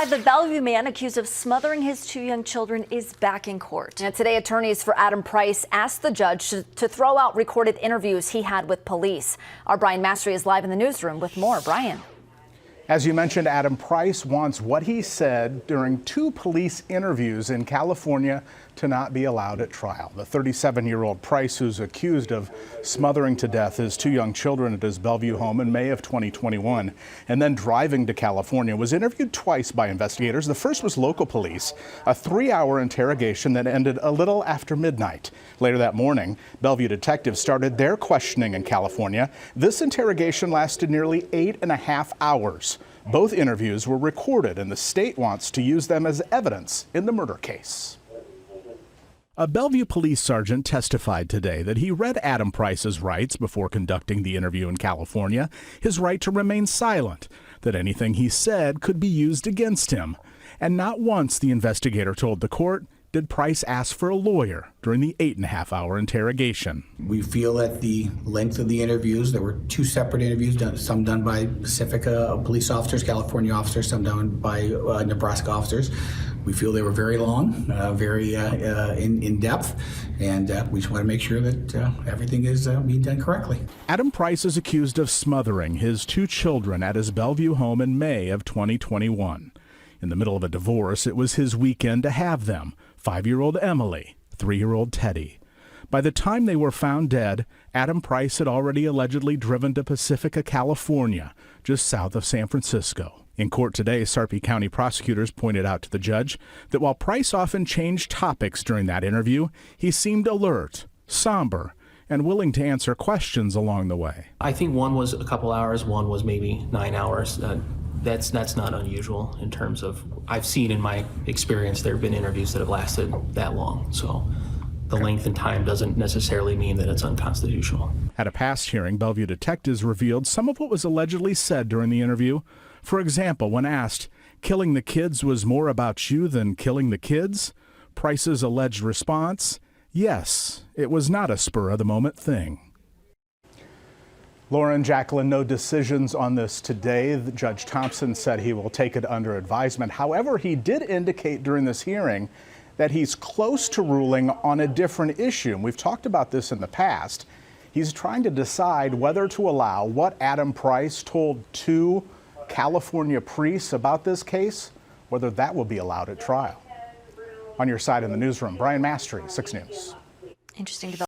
The Bellevue man accused of smothering his two young children is back in court. And today, attorneys for Adam Price asked the judge to throw out recorded interviews he had with police. Our Brian Mastery is live in the newsroom with more. Brian. As you mentioned, Adam Price wants what he said during two police interviews in California to not be allowed at trial. The 37-year-old Price, who's accused of smothering to death his two young children at his Bellevue home in May of 2021 and then driving to California, was interviewed twice by investigators. The first was local police, a 3-hour interrogation that ended a little after midnight. Later that morning, Bellevue detectives started their questioning in California. This interrogation lasted nearly 8.5 hours. Both interviews were recorded, and the state wants to use them as evidence in the murder case. A Bellevue police sergeant testified today that he read Adam Price's rights before conducting the interview in California, his right to remain silent, that anything he said could be used against him. And not once, the investigator told the court, did Price ask for a lawyer during the 8.5-hour interrogation. We feel at the length of the interviews, there were two separate interviews, some done by Pacifica police officers, California officers, some done by Nebraska officers. We feel they were very long, very in depth, and we just want to make sure that everything is being done correctly. Adam Price is accused of smothering his two children at his Bellevue home in May of 2021. In the middle of a divorce, it was his weekend to have them, 5-year-old Emily, 3-year-old Teddy. By the time they were found dead, Adam Price had already allegedly driven to Pacifica, California, just south of San Francisco. In court today, Sarpy County prosecutors pointed out to the judge that while Price often changed topics during that interview, he seemed alert, somber, and willing to answer questions along the way. I think one was a couple hours, one was maybe 9 hours. That's not unusual in terms of, I've seen in my experience there have been interviews that have lasted that long. So the length and time doesn't necessarily mean that it's unconstitutional. At a past hearing, Bellevue detectives revealed some of what was allegedly said during the interview. For example, when asked, killing the kids was more about you than killing the kids? Price's alleged response, yes, it was not a spur-of-the-moment thing. Lauren, Jacqueline, no decisions on this today. Judge Thompson said he will take it under advisement. However, he did indicate during this hearing that he's close to ruling on a different issue. And we've talked about this in the past. He's trying to decide whether to allow what Adam Price told two California priests about this case, whether that will be allowed at trial. On your side in the newsroom, Brian Mastery, 6 News. Interesting development.